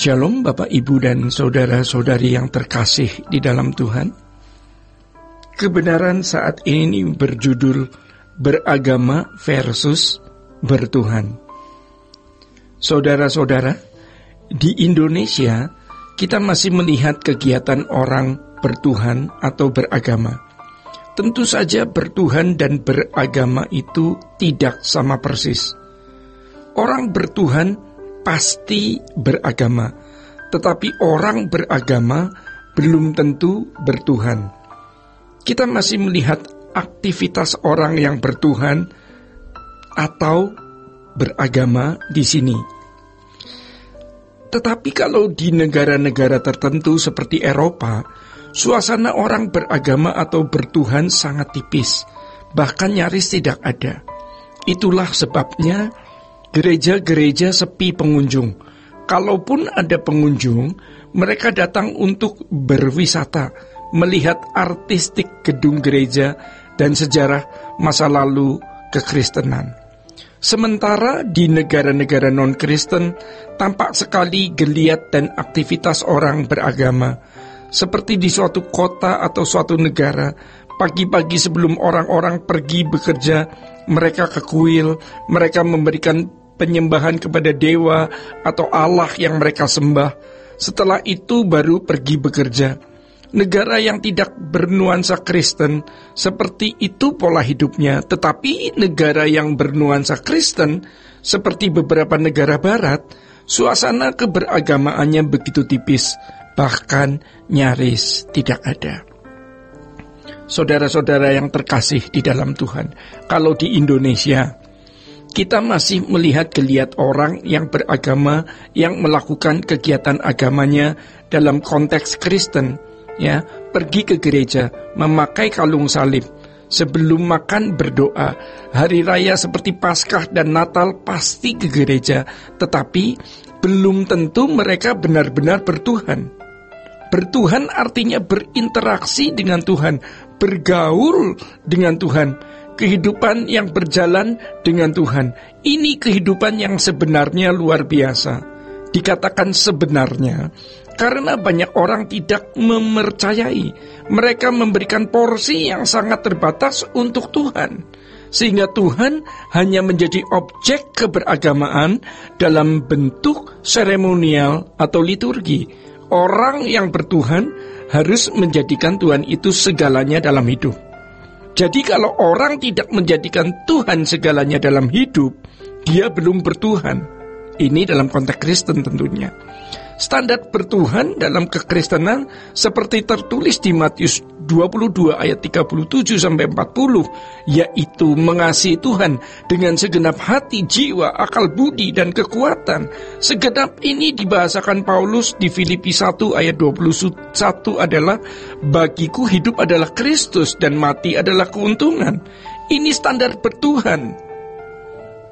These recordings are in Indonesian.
Shalom Bapak Ibu dan saudara-saudari yang terkasih di dalam Tuhan. Kebenaran saat ini berjudul beragama versus bertuhan. Saudara-saudara, di Indonesia kita masih melihat kegiatan orang bertuhan atau beragama. Tentu saja bertuhan dan beragama itu tidak sama persis. Orang bertuhan pasti beragama, tetapi orang beragama belum tentu bertuhan. Kita masih melihat aktivitas orang yang bertuhan atau beragama di sini. Tetapi kalau di negara-negara tertentu seperti Eropa, suasana orang beragama atau bertuhan sangat tipis, bahkan nyaris tidak ada. Itulah sebabnya gereja-gereja sepi pengunjung. Kalaupun ada pengunjung, mereka datang untuk berwisata, melihat artistik gedung gereja dan sejarah masa lalu kekristenan. Sementara di negara-negara non-Kristen, tampak sekali geliat dan aktivitas orang beragama. Seperti di suatu kota atau suatu negara, pagi-pagi sebelum orang-orang pergi bekerja, mereka ke kuil, mereka memberikan penyembahan kepada dewa atau Allah yang mereka sembah. Setelah itu baru pergi bekerja. Negara yang tidak bernuansa Kristen seperti itu pola hidupnya. Tetapi negara yang bernuansa Kristen seperti beberapa negara barat, suasana keberagamaannya begitu tipis, bahkan nyaris tidak ada. Saudara-saudara yang terkasih di dalam Tuhan, kalau di Indonesia kita masih melihat geliat orang yang beragama yang melakukan kegiatan agamanya dalam konteks Kristen, ya, pergi ke gereja, memakai kalung salib, sebelum makan berdoa, hari raya seperti Paskah dan Natal pasti ke gereja, tetapi belum tentu mereka benar-benar bertuhan. Bertuhan artinya berinteraksi dengan Tuhan, bergaul dengan Tuhan, kehidupan yang berjalan dengan Tuhan. Ini kehidupan yang sebenarnya luar biasa. Dikatakan sebenarnya karena banyak orang tidak mempercayai. Mereka memberikan porsi yang sangat terbatas untuk Tuhan, sehingga Tuhan hanya menjadi objek keberagamaan dalam bentuk seremonial atau liturgi. Orang yang bertuhan harus menjadikan Tuhan itu segalanya dalam hidup. Jadi kalau orang tidak menjadikan Tuhan segalanya dalam hidup, dia belum bertuhan. Ini dalam konteks Kristen tentunya. Standar bertuhan dalam kekristenan seperti tertulis di Matius 22 ayat 37-40, yaitu mengasihi Tuhan dengan segenap hati, jiwa, akal budi, dan kekuatan. Segenap ini dibahasakan Paulus di Filipi 1 ayat 21 adalah, bagiku hidup adalah Kristus dan mati adalah keuntungan. Ini standar bertuhan.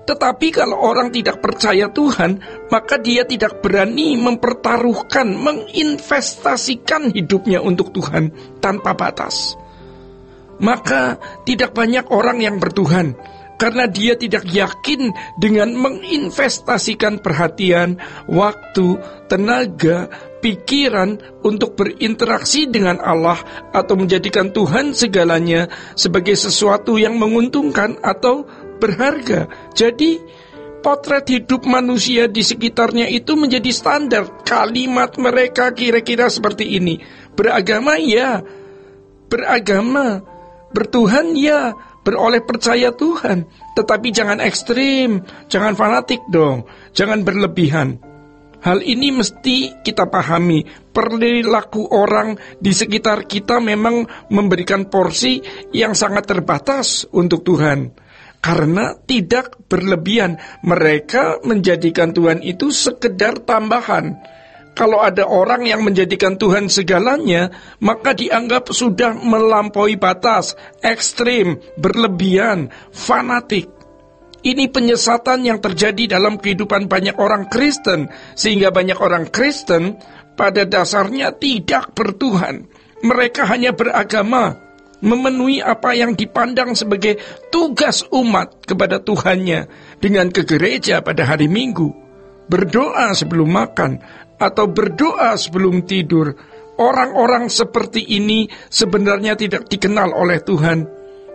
Tetapi kalau orang tidak percaya Tuhan, maka dia tidak berani mempertaruhkan, menginvestasikan hidupnya untuk Tuhan tanpa batas. Maka tidak banyak orang yang bertuhan, karena dia tidak yakin dengan menginvestasikan perhatian, waktu, tenaga, pikiran untuk berinteraksi dengan Allah atau menjadikan Tuhan segalanya sebagai sesuatu yang menguntungkan atau berharga. Jadi potret hidup manusia di sekitarnya itu menjadi standar. Kalimat mereka kira-kira seperti ini. Beragama ya, beragama. Bertuhan ya, beroleh percaya Tuhan. Tetapi jangan ekstrim, jangan fanatik dong, jangan berlebihan. Hal ini mesti kita pahami. Perilaku orang di sekitar kita memang memberikan porsi yang sangat terbatas untuk Tuhan. Karena tidak berlebihan, mereka menjadikan Tuhan itu sekedar tambahan. Kalau ada orang yang menjadikan Tuhan segalanya, maka dianggap sudah melampaui batas, ekstrim, berlebihan, fanatik. Ini penyesatan yang terjadi dalam kehidupan banyak orang Kristen, sehingga banyak orang Kristen pada dasarnya tidak bertuhan. Mereka hanya beragama, memenuhi apa yang dipandang sebagai tugas umat kepada Tuhannya, dengan ke gereja pada hari Minggu, berdoa sebelum makan, atau berdoa sebelum tidur. Orang-orang seperti ini sebenarnya tidak dikenal oleh Tuhan,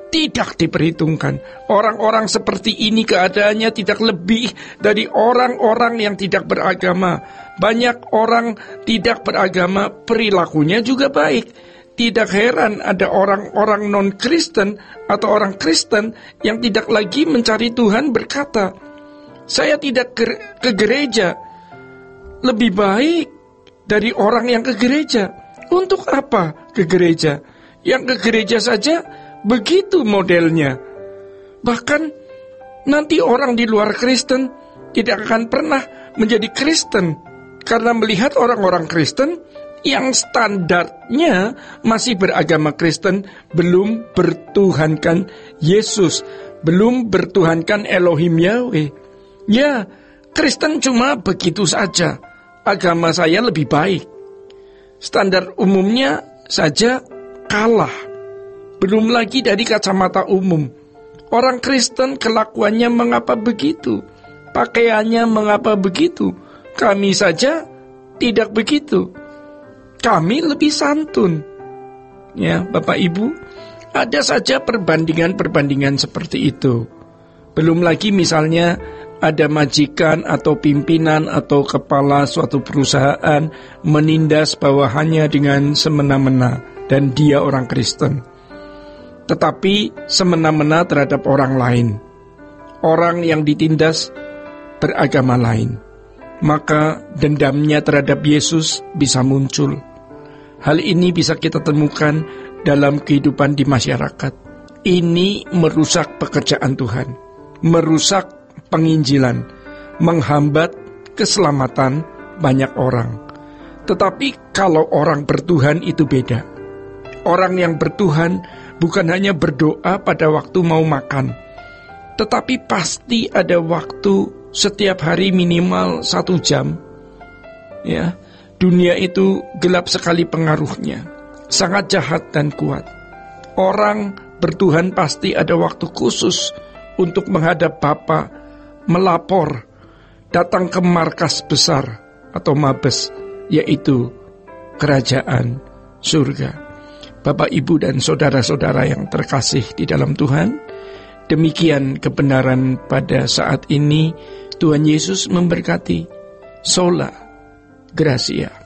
tidak diperhitungkan. Orang-orang seperti ini keadaannya tidak lebih dari orang-orang yang tidak beragama. Banyak orang tidak beragama, perilakunya juga baik. Tidak heran ada orang-orang non-Kristen atau orang Kristen yang tidak lagi mencari Tuhan berkata, "Saya tidak ke gereja, lebih baik dari orang yang ke gereja." Untuk apa ke gereja? Yang ke gereja saja begitu modelnya. Bahkan nanti orang di luar Kristen tidak akan pernah menjadi Kristen, karena melihat orang-orang Kristen yang standarnya masih beragama Kristen, belum bertuhankan Yesus, belum bertuhankan Elohim Yahweh. Ya, Kristen cuma begitu saja. Agama saya lebih baik. Standar umumnya saja kalah. Belum lagi dari kacamata umum. Orang Kristen kelakuannya mengapa begitu? Pakaiannya mengapa begitu? Kami saja tidak begitu. Kami lebih santun. Ya, Bapak Ibu, ada saja perbandingan-perbandingan seperti itu. Belum lagi misalnya ada majikan atau pimpinan atau kepala suatu perusahaan menindas bawahannya dengan semena-mena, dan dia orang Kristen. Tetapi semena-mena terhadap orang lain. Orang yang ditindas beragama lain. Maka dendamnya terhadap Yesus bisa muncul. Hal ini bisa kita temukan dalam kehidupan di masyarakat. Ini merusak pekerjaan Tuhan, merusak penginjilan, menghambat keselamatan banyak orang. Tetapi kalau orang bertuhan itu beda. Orang yang bertuhan bukan hanya berdoa pada waktu mau makan, tetapi pasti ada waktu setiap hari minimal 1 jam. Ya, dunia itu gelap sekali pengaruhnya, sangat jahat dan kuat. Orang bertuhan pasti ada waktu khusus untuk menghadap Bapa, melapor, datang ke markas besar atau mabes, yaitu kerajaan surga. Bapak, Ibu, dan saudara-saudara yang terkasih di dalam Tuhan, demikian kebenaran pada saat ini. Tuhan Yesus memberkati. Sola Gracia.